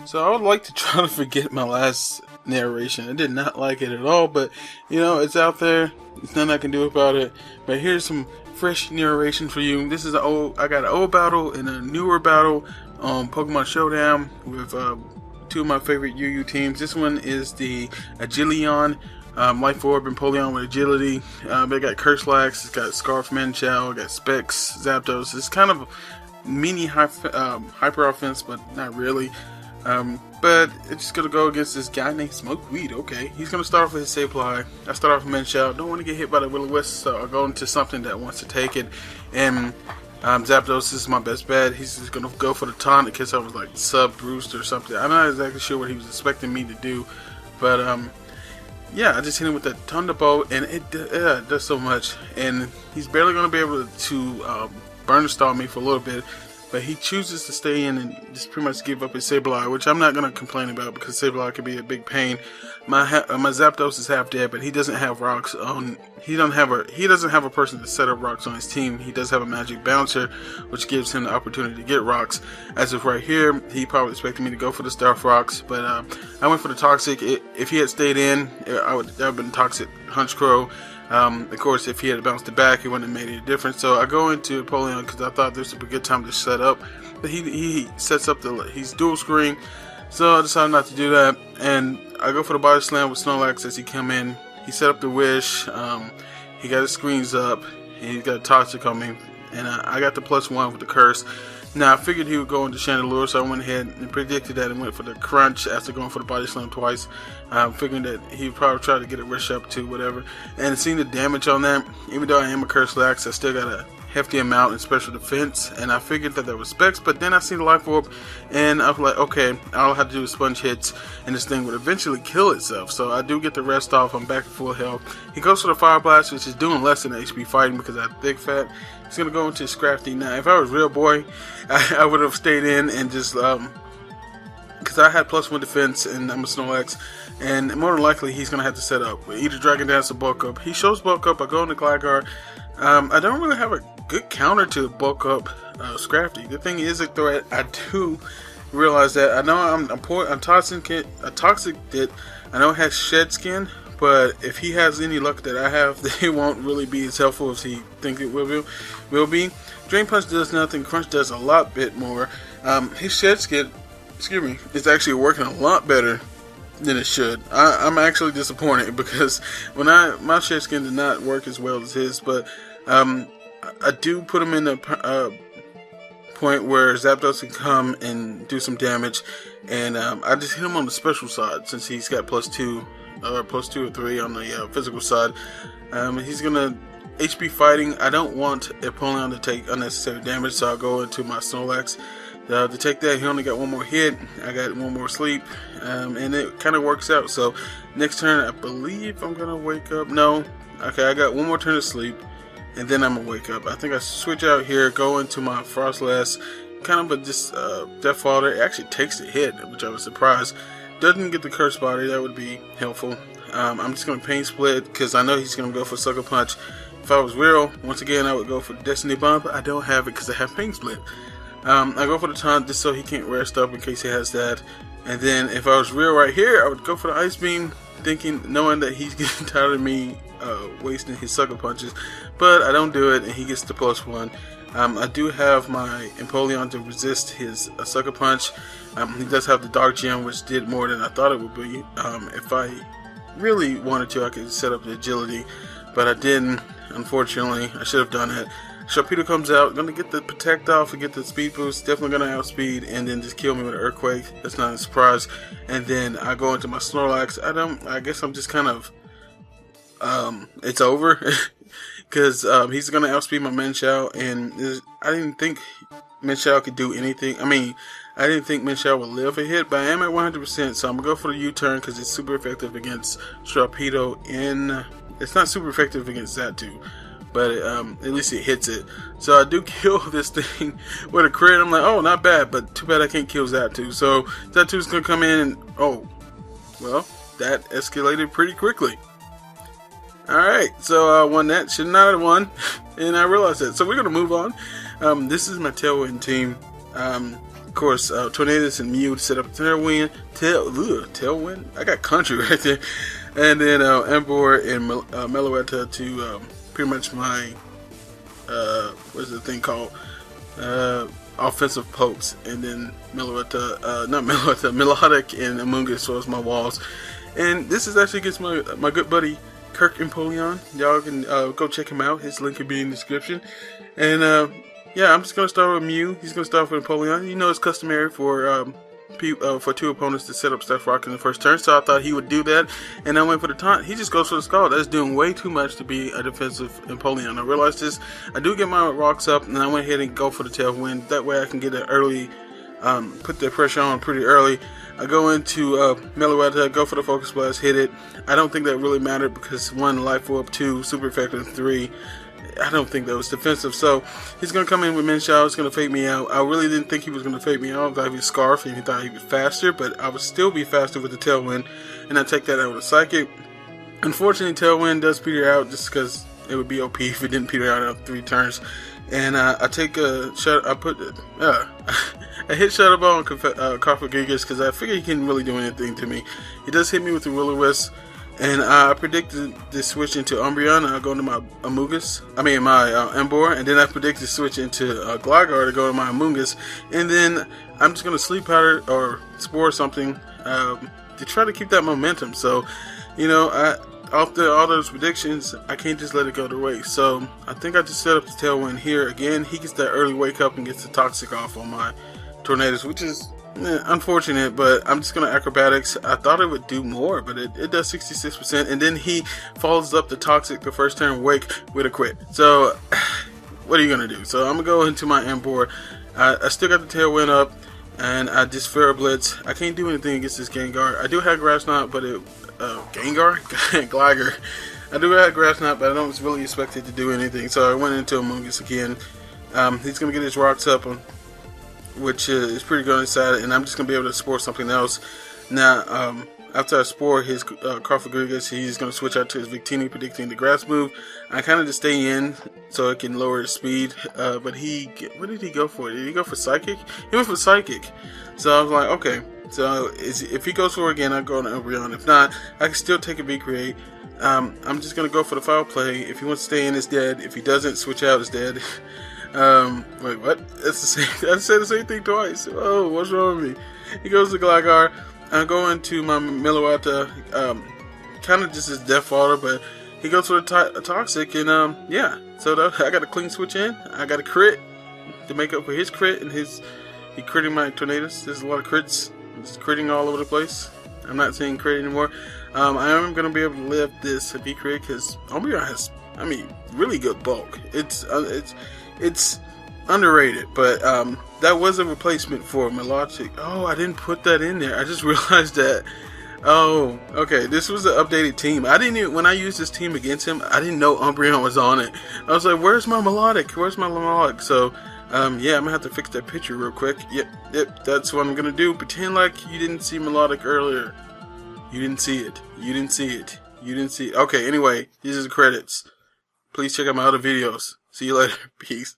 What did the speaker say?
So I would like to try to forget my last narration. I did not like it at all, but you know, it's out there. There's nothing I can do about it. But here's some fresh narration for you. This is I got an old battle and a newer battle on Pokemon Showdown with two of my favorite UU teams. This one is the Agilion, Life Orb Empoleon with agility. They got Curslax, it's got Scarf Manchow, got Specs, Zapdos. It's kind of mini hyper offense, but not really. But it's just gonna go against this guy named Smokeweed. Okay, he's gonna start off with his Sableye. I start off with Manchow. Don't want to get hit by the Will-O-Wisp, so I'll go into something that wants to take it. And Zapdos is my best bet. He's just gonna go for the taunt because I was like sub-bruised or something. I'm not exactly sure what he was expecting me to do, but yeah, I just hit him with that Thunderbolt, and it does so much. And he's barely gonna be able to burn stall me for a little bit. But he chooses to stay in and just pretty much give up his Sableye, which I'm not going to complain about because Sableye can be a big pain. My Zapdos is half dead, but he doesn't have rocks on. He doesn't have a person to set up rocks on his team. He does have a magic bouncer, which gives him the opportunity to get rocks. As of right here, he probably expected me to go for the Starf rocks, but I went for the Toxic. If he had stayed in, that would have been Toxic Hunchcrow. Of course, if he had bounced it back, it wouldn't have made any difference. So I go into Empoleon because I thought this would be a good time to set up. But he sets up he's dual screen, so I decided not to do that. And I go for the Body Slam with Snorlax as he come in. He set up the Wish. He got his screens up, and he's got a Toxic on me. And I got the +1 with the Curse. Now I figured he would go into Chandelure, so I went ahead and predicted that and went for the Crunch after going for the Body Slam twice. Figuring that he would probably try to get a Wish up to whatever. And seeing the damage on that, even though I am a Curslax, I still got a hefty amount in special defense. And I figured that was Specs, but then I seen the Life Orb, and I was like, okay, all I have to do is sponge hits, and this thing would eventually kill itself. So I do get the rest off. I'm back to full health. He goes for the Fire Blast, which is doing less than HP fighting because I have big fat. He's gonna go into Scrafty. Now, if I was real boy, I would have stayed in and just because I had +1 defense and I'm a Snorlax, and more than likely he's gonna have to set up either Dragon Dance or Bulk Up. He shows Bulk Up. I go into Gligar. I don't really have a good counter to Bulk Up Scrafty. The thing is, though, I do realize that I know I'm toxic. That I know it has Shed Skin. But if he has any luck that I have, they won't really be as helpful as he thinks it will be. Drain Punch does nothing. Crunch does a lot bit more. His Shed Skin, is actually working a lot better than it should. I'm actually disappointed because when my Shed Skin did not work as well as his. But I do put him in a point where Zapdos can come and do some damage, and I just hit him on the special side since he's got +2. Or +2 or 3 on the physical side. He's gonna HP fighting. I don't want Empoleon to take unnecessary damage, so I'll go into my Snorlax to take that. He only got one more hit. I got one more sleep, and it kind of works out. So next turn, I believe I'm gonna wake up. No, okay, I got one more turn of sleep, and then I'm gonna wake up. I think I switch out here, go into my Frostlass, kind of a just Death Fodder. It actually takes the hit, which I was surprised. Doesn't get the Curse Body, that would be helpful. I'm just going to Pain Split because I know he's going to go for Sucker Punch. If I was real, once again, I would go for Destiny Bomb, but I don't have it because I have Pain Split. I go for the Taunt just so he can't rest up in case he has that. And then if I was real right here, I would go for the Ice Beam, knowing that he's getting tired of me wasting his Sucker Punches. But I don't do it, and he gets the +1. I do have my Empoleon to resist his Sucker Punch. He does have the Dark Gem, which did more than I thought it would be. If I really wanted to, I could set up the Agility, but I didn't, unfortunately. I should have done it. Sharpedo comes out, gonna get the Protect off and get the Speed Boost, definitely gonna outspeed, and then just kill me with an Earthquake. That's not a surprise. And then I go into my Snorlax. I guess I'm just kind of, it's over. Because he's going to outspeed my Manchow, and I didn't think Manchow could do anything. I mean, I didn't think Manchow would live a hit, but I am at 100%, so I'm going to go for the U-turn because it's super effective against Sharpedo. It's not super effective against Xatu, but at least it hits it. So I do kill this thing with a crit. I'm like, oh, not bad, but too bad I can't kill Xatu. So Xatu's going to come in and, oh, well, that escalated pretty quickly. Alright, so I won that. Should not have won, and I realized that. So we're going to move on. This is my Tailwind team. Of course, Tornadus and Mew to set up Tailwind. Tailwind? I got country right there. And then Ember and Meloetta to pretty much my, what's the thing called? Offensive pokes. And then Melodic and Amoonguss as my walls. And this is actually against my good buddy Kirk Empoleon. Y'all can go check him out. His link will be in the description. And yeah, I'm just gonna start with Mew. He's gonna start with Empoleon. You know, it's customary for two opponents to set up Steph Rock in the first turn, so I thought he would do that. And I went for the taunt. He just goes for the skull. That's doing way too much to be a defensive Empoleon. I realized this. I do get my rocks up, and I went ahead and go for the Tailwind. That way I can get an early, put the pressure on pretty early. I go into Meloetta, go for the Focus Blast, hit it. I don't think that really mattered because 1, Life Orb, 2, Super Effective, 3. I don't think that was defensive. So he's going to come in with Min Shao. He's going to fade me out. I really didn't think he was going to fade me out. I thought he was Scarf and he thought he'd be faster, but I would still be faster with the Tailwind. And I take that out with a Psychic. Unfortunately, Tailwind does peter out just because it would be OP if it didn't peter out after 3 turns. And I take a shot. I hit Shadow Ball on Carfagigas because I figure he can't really do anything to me. He does hit me with the Will-O-Wisp, and I predicted the switch into Umbreon. I go into my my Ember, and then I predict the switch into Gligar to go to my Amoonguss, and then I'm just gonna Sleep Powder or Spore something to try to keep that momentum. So, you know, after all those predictions, I can't just let it go to waste. So I think I just set up the Tailwind here again. He gets that early wake up and gets the Toxic off on my Tornadus, which is unfortunate, but I'm just gonna Acrobatics. I thought it would do more, but it does 66%, and then he follows up the Toxic the first turn wake with a crit. So what are you gonna do? So I'm gonna go into my Ember. I still got the Tailwind up, and I just Feral Blitz. I can't do anything against this Gengar. I do have Grass Knot, but Gligar. I do have Grass Knot, but I don't really expect it to do anything. So I went into Amoonguss again. He's gonna get his rocks up, which is pretty good inside, and I'm just gonna be able to Spore something else. Now, after I Spore his Carfagigas, he's gonna switch out to his Victini, predicting the Grass move. I kind of just stay in so it can lower his speed. But what did he go for? Did he go for Psychic? He went for Psychic. So I was like, okay. So if he goes for it again, I go on Umbreon. If not, I can still take a V-Create. I'm just gonna go for the Foul Play. If he wants to stay in, it's dead. If he doesn't, switch out, it's dead. Wait, what? That's the same. I said the same thing twice. Oh, what's wrong with me? He goes to Gligar. I go into my Meloetta. Kind of just his Death Fodder, but he goes for the Toxic, and yeah. So I got a clean switch in. I got a crit to make up for his crit, and he critting my Tornadus. There's a lot of crits. Just critting all over the place. I'm not saying crit anymore. I am going to be able to live this V-Crit because Umbreon has, really good bulk. It's underrated, but that was a replacement for Melodic. Oh, I didn't put that in there. I just realized that. Oh, okay. This was an updated team. When I used this team against him, I didn't know Umbreon was on it. I was like, where's my Melodic? Where's my Melodic? So, yeah, I'm gonna have to fix that picture real quick. Yep, that's what I'm gonna do. Pretend like you didn't see Melodic earlier. You didn't see it. You didn't see it. You didn't see it. Okay, anyway, these are the credits. Please check out my other videos. See you later. Peace.